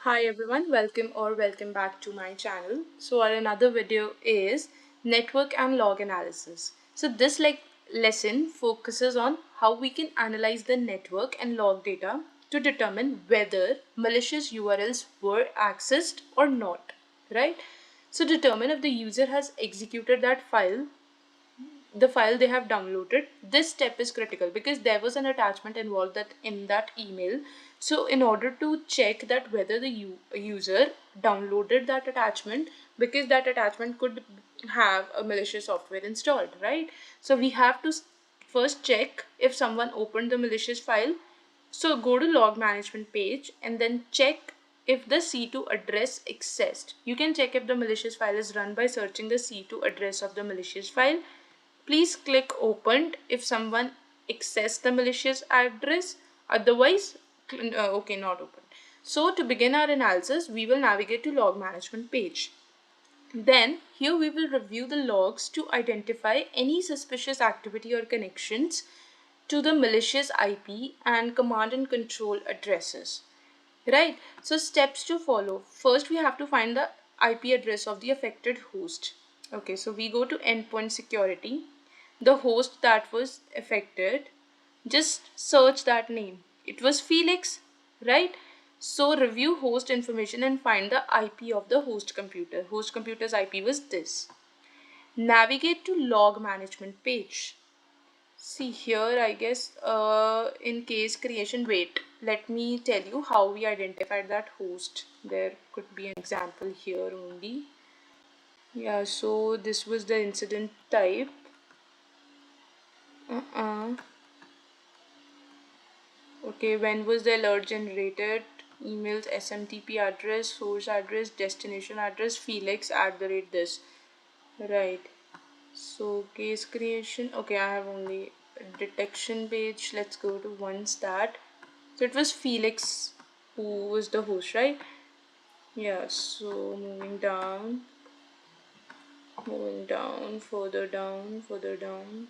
Hi everyone, welcome back to my channel. So our another video is network and log analysis. So this lesson focuses on how we can analyze the network and log data to determine whether malicious URLs were accessed or not, right? So determine if the user has executed that file, the file they have downloaded. This step is critical because there was an attachment involved in that email. So in order to check that whether the user downloaded that attachment, because that attachment could have a malicious software installed, right? So we have to first check if someone opened the malicious file. So go to log management page and then check if the C2 address accessed. You can check if the malicious file is run by searching the C2 address of the malicious file. Please click opened if someone accessed the malicious address. Otherwise, okay, not open. So to begin our analysis, we will navigate to log management page. Then here we will review the logs to identify any suspicious activity or connections to the malicious IP and command and control addresses. Right, so steps to follow. First, we have to find the IP address of the affected host. Okay, so we go to endpoint security, the host that was affected, just search that name. It was Felix, right? So review host information and find the IP of the host computer. Host computer's IP was this. Navigate to log management page. See here, I guess in case creation, wait, let me tell you how we identified that host. There could be an example here only. Yeah, so this was the incident type. Okay, when was the alert generated? Emails, SMTP address, source address, destination address, Felix @this. Right. So case creation. Okay, I have only a detection page. Let's go to one stat. So it was Felix who was the host, right? Yeah, so moving down, further down, further down.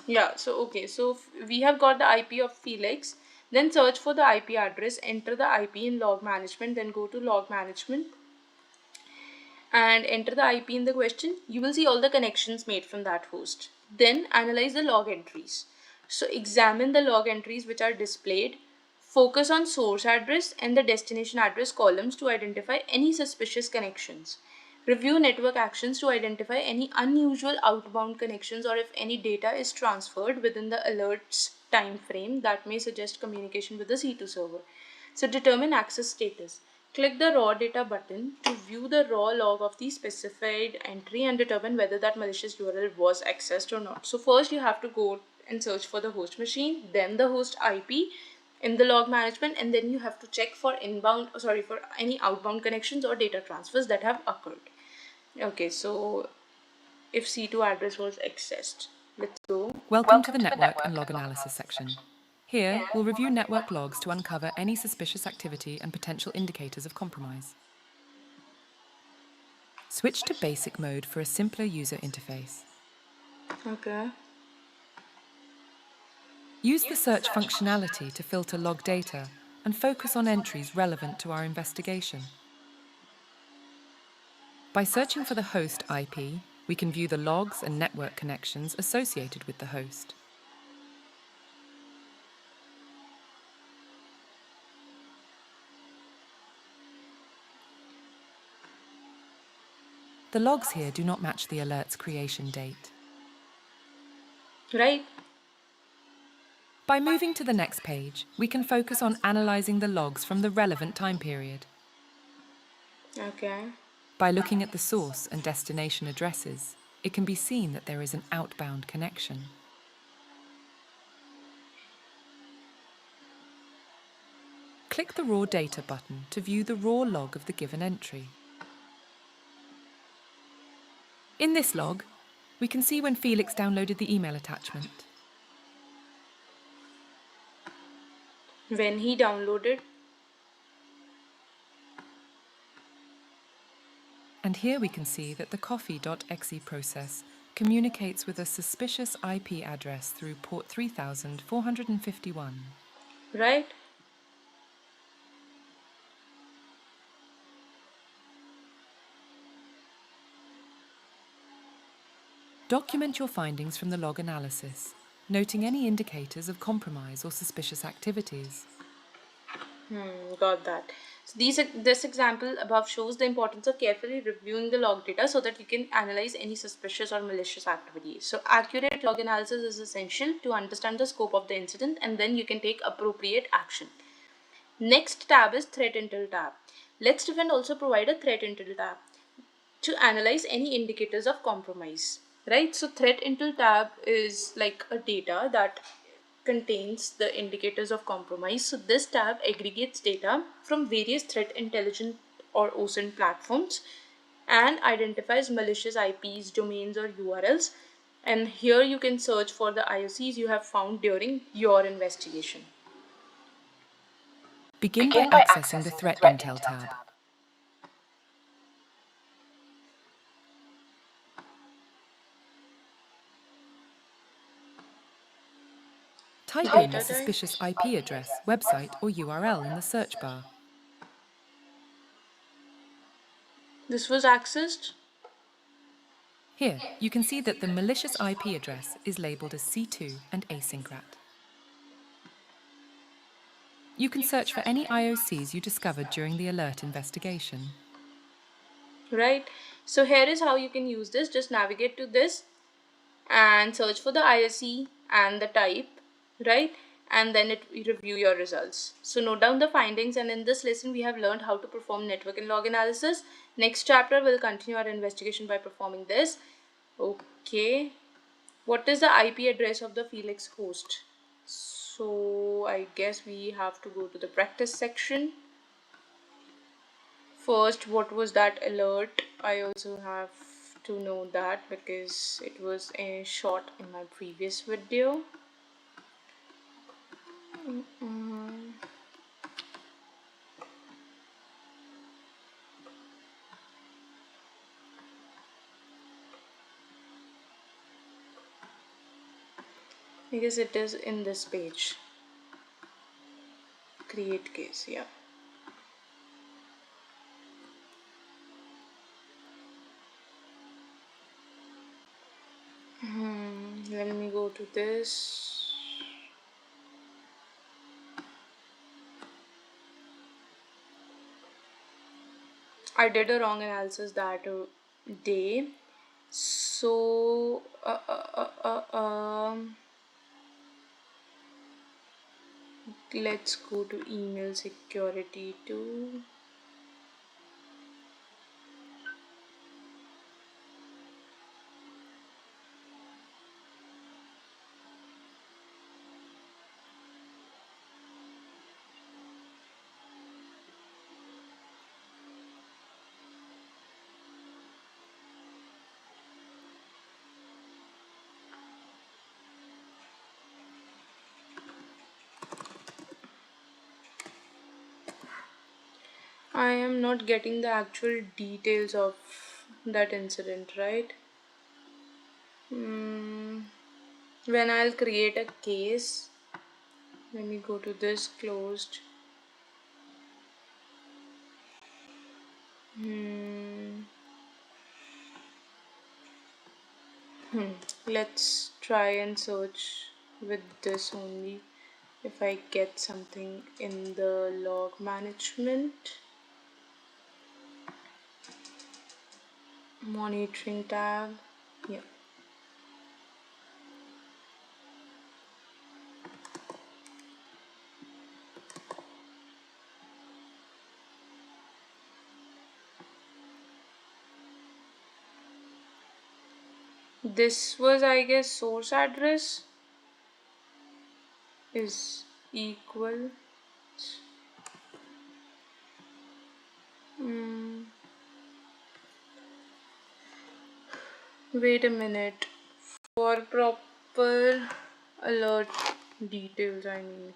Yeah, so okay, so we have got the IP of Felix. Then search for the IP address, enter the IP in log management, then go to log management and enter the IP in the question. You will see all the connections made from that host. Then analyze the log entries. So examine the log entries which are displayed. Focus on source address and the destination address columns to identify any suspicious connections. Review network actions to identify any unusual outbound connections or if any data is transferred within the alerts time frame that may suggest communication with the C2 server. So determine access status. Click the raw data button to view the raw log of the specified entry and determine whether that malicious URL was accessed or not. So first you have to go and search for the host machine, then the host IP in the log management, and then you have to check for for any outbound connections or data transfers that have occurred. Okay, so if C2 address was accessed, let's go. Welcome to the Network and Log Analysis section. Here, we'll review network logs to uncover any suspicious activity and potential indicators of compromise. Switch to basic mode for a simpler user interface. Okay. Use the search functionality to filter log data and focus on entries relevant to our investigation. By searching for the host IP, we can view the logs and network connections associated with the host. The logs here do not match the alert's creation date. Right. By moving to the next page, we can focus on analysing the logs from the relevant time period. Okay. By looking at the source and destination addresses, it can be seen that there is an outbound connection. Click the Raw Data button to view the raw log of the given entry. In this log, we can see when Felix downloaded the email attachment. When he downloaded. And here we can see that the coffee.exe process communicates with a suspicious IP address through port 3451. Right. Document your findings from the log analysis, noting any indicators of compromise or suspicious activities. Got that. So this example above shows the importance of carefully reviewing the log data so that you can analyze any suspicious or malicious activities. So accurate log analysis is essential to understand the scope of the incident, and then you can take appropriate action. Next tab is Threat Intel tab. Let's Defend also provide a Threat Intel tab to analyze any indicators of compromise, right? So Threat Intel tab is like a data that contains the indicators of compromise. So this tab aggregates data from various threat intelligence or OSINT platforms and identifies malicious IPs, domains, or URLs. And here you can search for the IOCs you have found during your investigation. Begin by accessing the Threat Intel tab. Type in the suspicious IP address, website, or URL in the search bar. This was accessed. Here, you can see that the malicious IP address is labeled as C2 and asyncrat. You can search for any IOCs you discovered during the alert investigation. Right, so here is how you can use this. Just navigate to this and search for the IOC and the type, right? And then it review your results. So note down the findings, and in this lesson we have learned how to perform network and log analysis. Next chapter we'll continue our investigation by performing this. Okay, what is the IP address of the Felix host? So I guess we have to go to the practice section. First, what was that alert? I also have to know that because it was a shot in my previous video. I guess it is in this page. Create case, yeah. Let me go to this. I did a wrong analysis that day. So, let's go to email security too. I am not getting the actual details of that incident, right? When I'll create a case, let me go to this closed. Let's try and search with this only. If I get something in the log management, monitoring tab, yeah. This was, I guess, source address is equal. Wait a minute. For proper alert details, I need.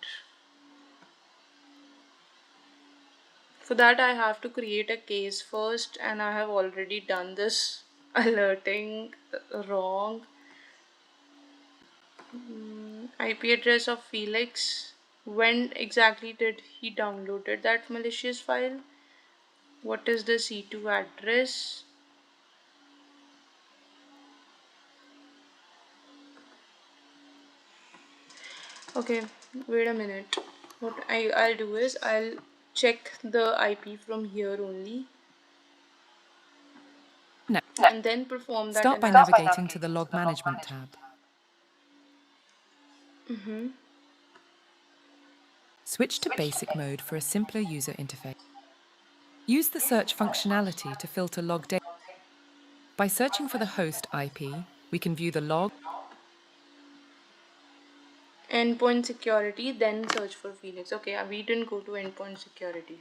For that, I have to create a case first, and I have already done this alerting wrong. IP address of Felix. When exactly did he downloaded that malicious file? What is the C2 address? Okay, wait a minute. What I'll do is I'll check the IP from here only No. and then perform that Start by analysis. navigating to the Log Management tab. Switch to Basic Mode for a simpler user interface. Use the search functionality to filter log data. By searching for the host IP, we can view the log. Endpoint security, then search for Felix. Okay, we didn't go to endpoint security.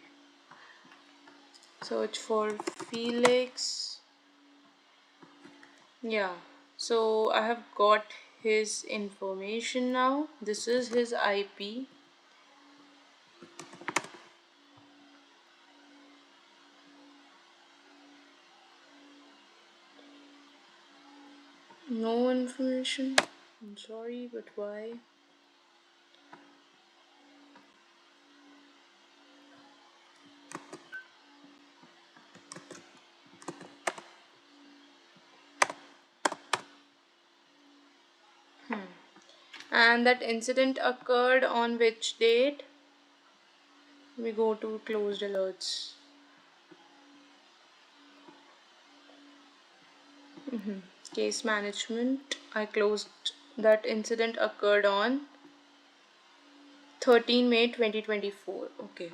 Search for Felix. Yeah, so I have got his information now. This is his IP. No information. I'm sorry, but why? And that incident occurred on which date? We go to closed alerts. Case management. I closed. That incident occurred on 13 May 2024. Okay.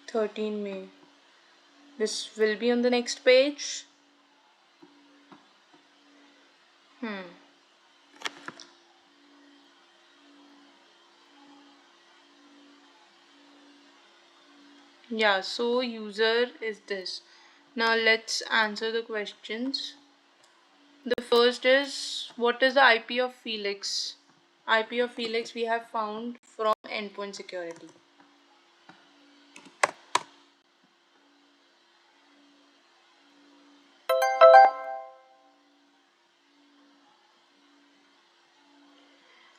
13 May. This will be on the next page. Yeah, so user is this. Now let's answer the questions. The first is, what is the IP of Felix? IP of Felix we have found from endpoint security.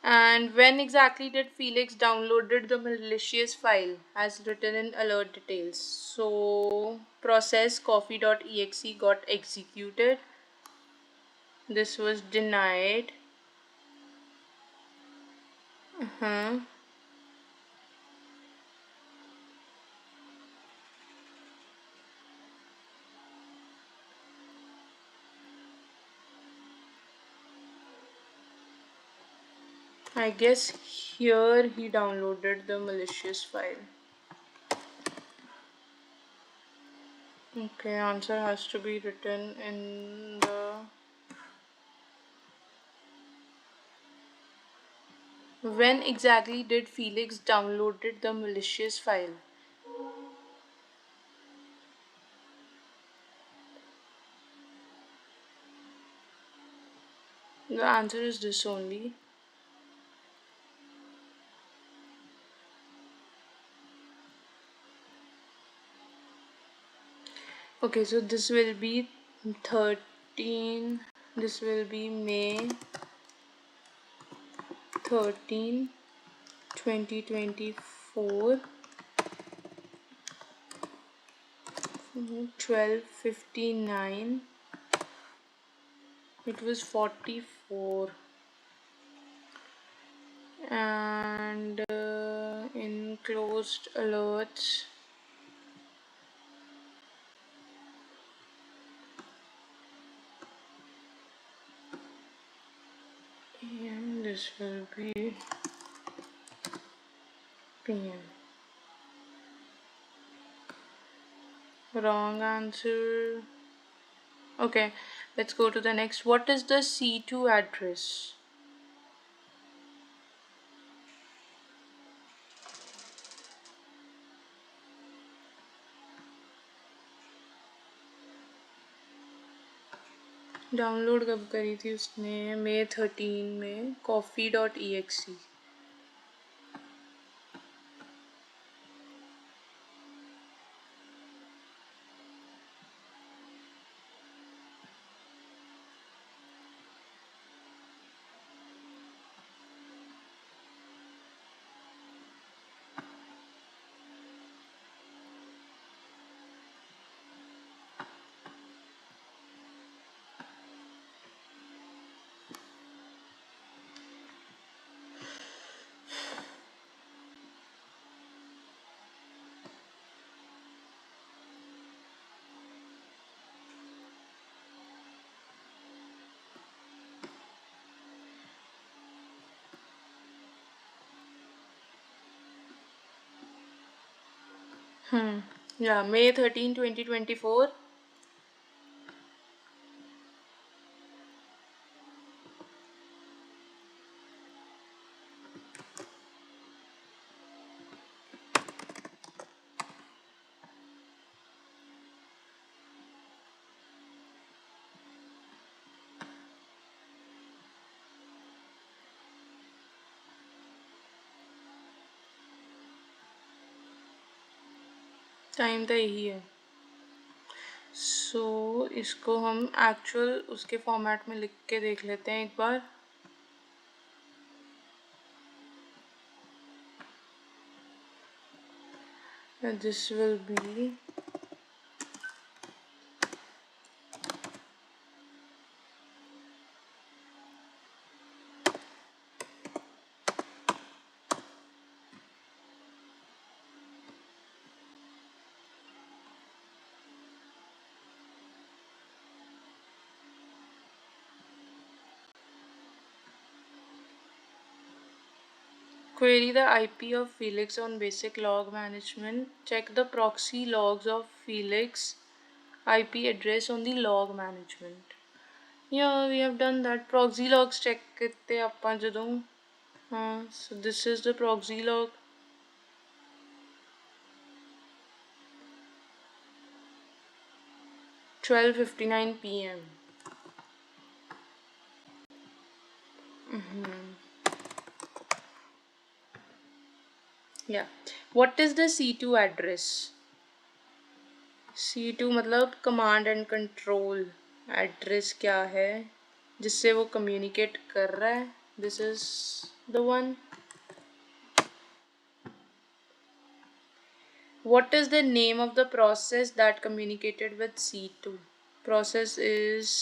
And when exactly did Felix downloaded the malicious file as written in alert details? So process coffee.exe got executed. This was denied. I guess here he downloaded the malicious file. Okay, answer has to be written in the... When exactly did Felix downloaded the malicious file? The answer is this only. Okay, so this will be 13. This will be May 13, 2024. 12:59. It was 44. And in closed alerts, and this will be PM. Wrong answer. Okay, let's go to the next. What is the C2 address? Download कब करी थी उसने? May 13 में coffee.exe. Yeah, May 13, 2024. Time तो यही है. सो इसको हम एक्चुअल उसके फॉर्मेट में लिख के देख लेते हैं एक बार. This will be query the IP of Felix on basic log management. Check the proxy logs of Felix IP address on the log management. Yeah, we have done that. Proxy logs check किते ਆਪਾਂ ਜਦੋਂ. So this is the proxy log. 12:59 p.m. Yeah. What is the C2 address? C2 मतलब command and control address क्या है जिससे वो communicate कर रहा है. This is the one. What is the name of the process that communicated with C2? Process is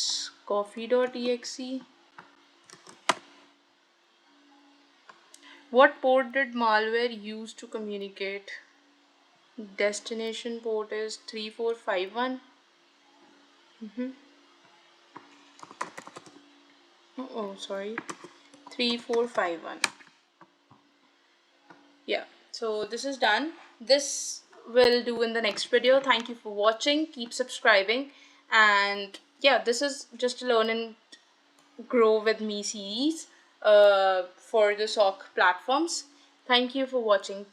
coffee.exe. What port did malware use to communicate? Destination port is 3451. Oh, sorry. 3451. Yeah, so this is done. This will do in the next video. Thank you for watching. Keep subscribing. And yeah, this is just a learn and grow with me series for the SOC platforms. Thank you for watching.